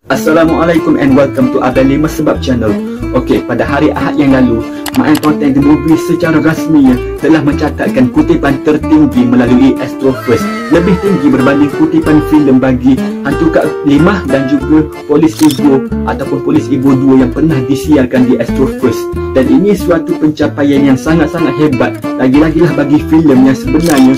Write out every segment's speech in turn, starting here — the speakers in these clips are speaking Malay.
Assalamualaikum and welcome to Abang 5 Sebab Channel. Okey, pada hari Ahad yang lalu, Mak Entertainment The Movie secara rasmi telah mencatatkan kutipan tertinggi melalui Astrofirst, lebih tinggi berbanding kutipan filem bagi Hantu Kak Limah dan juga Polis Ibu ataupun Polis Ibu 2 yang pernah disiarkan di Astrofirst. Dan ini suatu pencapaian yang sangat-sangat hebat, lagi-lagilah bagi filem yang sebenarnya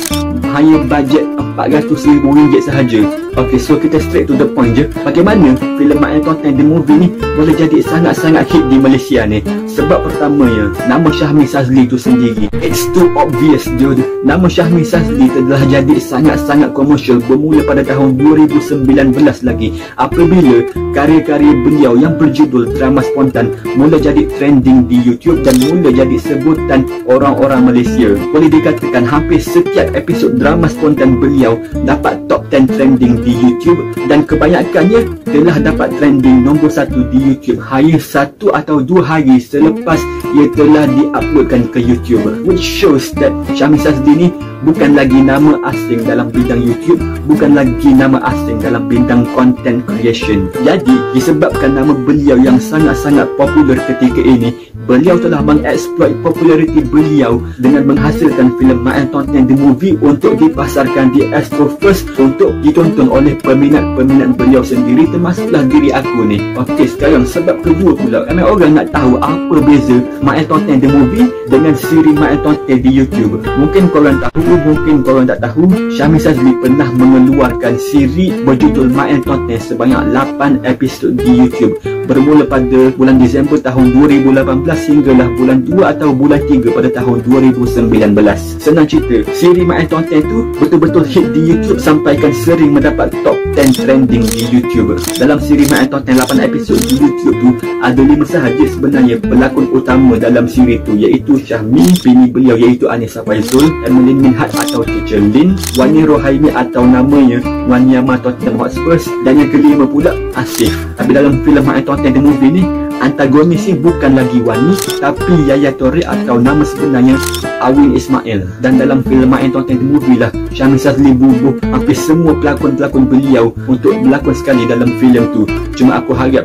hanya bajet RM400,000 sahaja. Okey, so kita straight to the point je. Bagaimana filem Mak Entertainment The Movie ni boleh jadi sangat-sangat hit di Malaysia ni? Sebab pertamanya, nama Syahmi Sazli tu sendiri, it's too obvious dude. Nama Syahmi Sazli telah jadi sangat-sangat komersial bermula pada tahun 2019 lagi, apabila karya-karya beliau yang berjudul Drama Spontan mula jadi trending di YouTube dan mula jadi sebutan orang-orang Malaysia. Boleh dikatakan hampir setiap episod drama spontan beliau dapat top 10 trending di YouTube, dan kebanyakannya telah dapat trending nombor 1 di YouTube hanya 1 atau 2 hari selepas ia telah diuploadkan ke YouTube, which shows that Syahmi Sazli ni bukan lagi nama asing dalam bidang YouTube, bukan lagi nama asing dalam bidang content creation. Jadi disebabkan nama beliau yang sangat-sangat popular ketika ini, beliau telah mengeksploit populariti beliau dengan menghasilkan filem Mak Entertainment The Movie untuk dipasarkan di Astrofirst untuk ditonton oleh peminat-peminat beliau sendiri, termasuklah diri aku ni. Okey, sekarang sebab kedua pula, ramai orang nak tahu apa beza Mak Entertainment The Movie dengan siri Mak Entertainment di YouTube. Mungkin korang tahu, mungkin korang tak tahu, Syahmi Sazli pernah mengeluarkan siri berjudul Mak Entertainment sebanyak 8 episod di YouTube, bermula pada bulan Disember tahun 2018 hinggalah bulan 2 atau bulan 3 pada tahun 2019. Senang cerita, siri Mak Entertainment tu betul-betul hit di YouTube sampaikan sering mendapat top 10 trending di YouTube. Dalam siri Mak Entertainment 8 episod di YouTube tu, ada 5 sahaja sebenarnya pelakon utama dalam siri tu, iaitu Syahmi, bini beliau iaitu Anissa Faizul, Emeline Minhad atau Teacher Lin, Wani Rohaimi atau namanya Wanyama Tottenham Hotspurs, dan yang kelima pula Asif. Tapi dalam filem Mak Entertainment The Movie ni, antagonis ni bukan lagi Wani tapi Yaya Torre atau nama sebenarnya Awin Ismail. Dan dalam filem Mak Entertainment The Movie lah, Syahmi Sazli bubuh hampir semua pelakon-pelakon beliau untuk berlakon sekali dalam filem tu. Cuma aku harap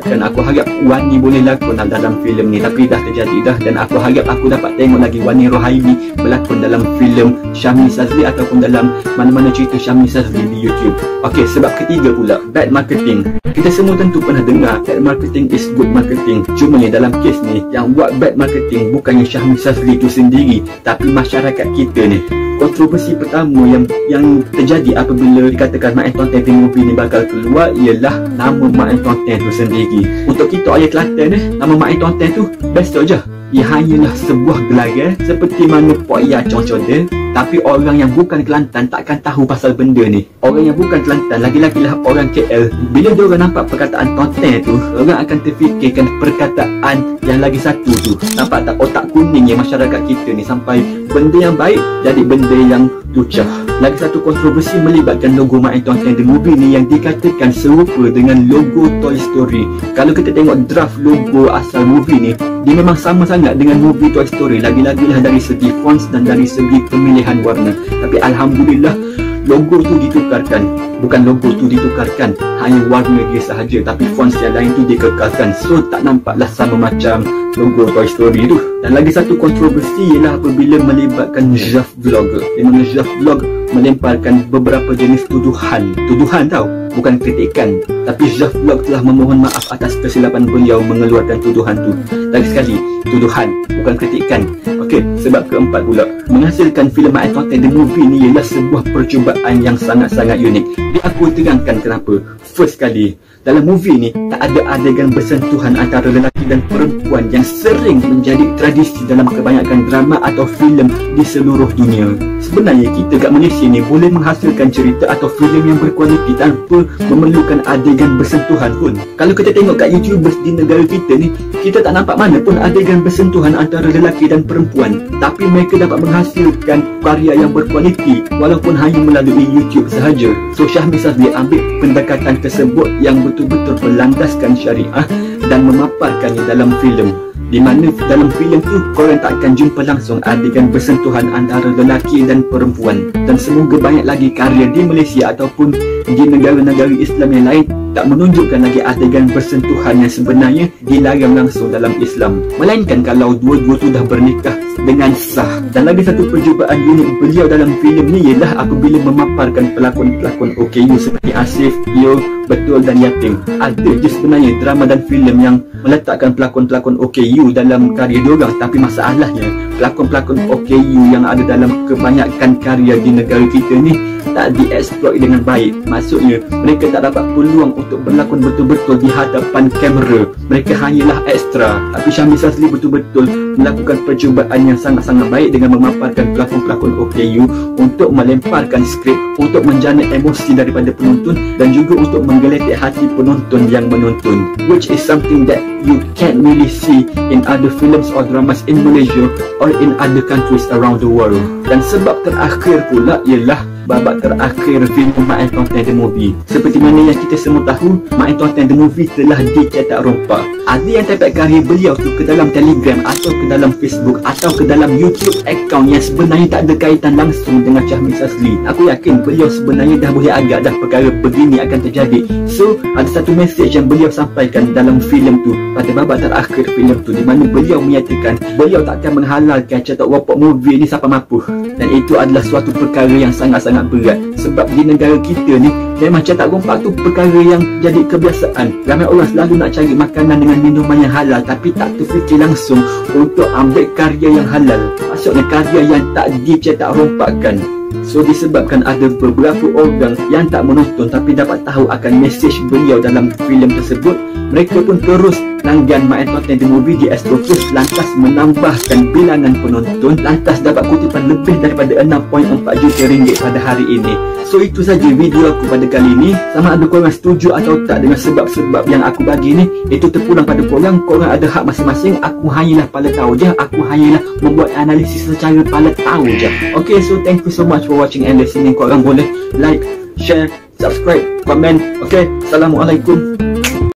Wani boleh lakon dalam filem ni, tapi dah terjadi dah, dan aku harap aku dapat tengok lagi Wani Rohaimi berlakon dalam filem Syahmi Sazli ataupun dalam mana-mana cerita Syahmi Sazli di YouTube. Okey, sebab ketiga pula, bad marketing. Kita semua tentu pernah dengar bad marketing is good marketing. Cuma ni dalam kes ni, yang buat bad marketing bukannya Syahmi Sazli tu sendiri, tapi masyarakat kita ni. Kontroversi pertama yang terjadi apabila dikatakan Mak Entertainment The Movie ni bakal keluar ialah nama Mak Entertainment tu sendiri. Untuk kita ayah Kelantan ni, nama Mak Entertainment tu best je. Ia hanyalah sebuah gelar seperti mana Pok Ya contoh dia. Tapi orang yang bukan Kelantan takkan tahu pasal benda ni. Orang yang bukan Kelantan, lagi-lagilah orang KL, bila dia orang nampak perkataan Tonten tu, orang akan terfikirkan perkataan yang lagi satu tu. Nampak tak otak kuningnya masyarakat kita ni, sampai benda yang baik jadi benda yang lucah. Lagi satu kontroversi melibatkan logo Mak Entertainment The Movie ni yang dikatakan serupa dengan logo Toy Story. Kalau kita tengok draft logo asal movie ni, dia memang sama sangat dengan movie Toy Story, lagi-lagilah dari segi fonts dan dari segi pemilihan warna. Tapi alhamdulillah logo tu ditukarkan. Bukan logo tu ditukarkan, hanya warna dia sahaja, tapi fonts yang lain tu dikekalkan. So tak nampaklah sama macam logo Toy Story tu. Dan lagi satu kontroversi ialah apabila melibatkan Zaf Vlog. Di mana Zaf Vlog melemparkan beberapa jenis tuduhan. Tuduhan tau, bukan kritikan. Tapi Zaf Vlog telah memohon maaf atas kesilapan beliau mengeluarkan tuduhan tu. Lagi sekali, tuduhan, bukan kritikan. Okey, sebab keempat pula, menghasilkan filem Mak Entertainment The Movie ni ialah sebuah percubaan yang sangat-sangat unik. Jadi aku terangkan kenapa. First kali, dalam movie ni tak ada adegan bersentuhan antara lelaki dan perempuan yang sering menjadi tradisi dalam kebanyakan drama atau filem di seluruh dunia. Sebenarnya kita kat Malaysia ni boleh menghasilkan cerita atau filem yang berkualiti tanpa memerlukan adegan bersentuhan pun. Kalau kita tengok kat YouTubers di negara kita ni, kita tak nampak mana pun adegan bersentuhan antara lelaki dan perempuan, tapi mereka dapat menghasilkan karya yang berkualiti walaupun hanya melalui YouTube sahaja. So Syahmi Sazli ambil pendekatan tersebut yang betul-betul berlandaskan syariah dan memaparkannya dalam filem. Di mana dalam filem tu korang tak akan jumpa langsung adegan bersentuhan antara lelaki dan perempuan. Dan semoga banyak lagi karya di Malaysia ataupun di negara-negara Islam yang lain tak menunjukkan lagi adegan bersentuhan yang sebenarnya dilarang langsung dalam Islam, melainkan kalau dua-dua tu dah bernikah dengan sah. Dan lagi satu percubaan unik beliau dalam filem ni ialah apabila memaparkan pelakon-pelakon OKU seperti Asif, Yo, Betul dan Yatim. Ada je sebenarnya drama dan filem yang meletakkan pelakon-pelakon OKU dalam karya diorang, tapi masalahnya pelakon-pelakon OKU yang ada dalam kebanyakan karya di negara kita ni tak dieksploit dengan baik. Maksudnya mereka tak dapat peluang untuk berlakon betul-betul di hadapan kamera. Mereka hanyalah ekstra. Tapi Syamil Sazli betul-betul melakukan percubaan yang sangat-sangat baik dengan memaparkan pelakon-pelakon OKU untuk melemparkan skrip, untuk menjana emosi daripada penonton dan juga untuk menggeletek hati penonton yang menonton, which is something that you can't really see in other films or dramas in Malaysia or in other countries around the world. Dan sebab terakhir pula ialah babak terakhir filem Mak Tonton The Movie. Seperti mana yang kita semua tahu, Mak Tonton The Movie telah dicetak rompak. Ada yang type karya beliau tu ke dalam Telegram atau ke dalam Facebook atau ke dalam YouTube account yang sebenarnya tak ada kaitan langsung dengan Syamil Sazli. Aku yakin beliau sebenarnya dah boleh agak dah perkara begini akan terjadi. So, ada satu message yang beliau sampaikan dalam filem tu pada babak terakhir filem tu, di mana beliau menyatakan beliau takkan menghalalkan cetak rompak movie ni siapa mampu. Dan itu adalah suatu perkara yang sangat-sangat berat. Sebab di negara kita ni memang cetak rompak tu perkara yang jadi kebiasaan. Ramai orang selalu nak cari makanan dengan minuman yang halal, tapi tak terfikir langsung untuk ambil karya yang halal. Maksudnya karya yang tak dicetak rompakkan. So disebabkan ada beberapa orang yang tak menonton tapi dapat tahu akan mesej beliau dalam filem tersebut, mereka pun terus langgan Mak Tonton The Movie di Astro Plus, lantas menambahkan bilangan penonton, lantas dapat kutipan lebih daripada 6.4 juta ringgit pada hari ini. So itu saja video aku pada kali ini. Sama ada korang setuju atau tak dengan sebab-sebab yang aku bagi ni, itu terpulang pada korang. Korang ada hak masing-masing. Aku hanyalah pala tahu je. Aku hanyalah membuat analisis secara pala tahu je. Okay, so thank you so much for watching and listening. Korang boleh like, share, subscribe, komen. Okay, Assalamualaikum.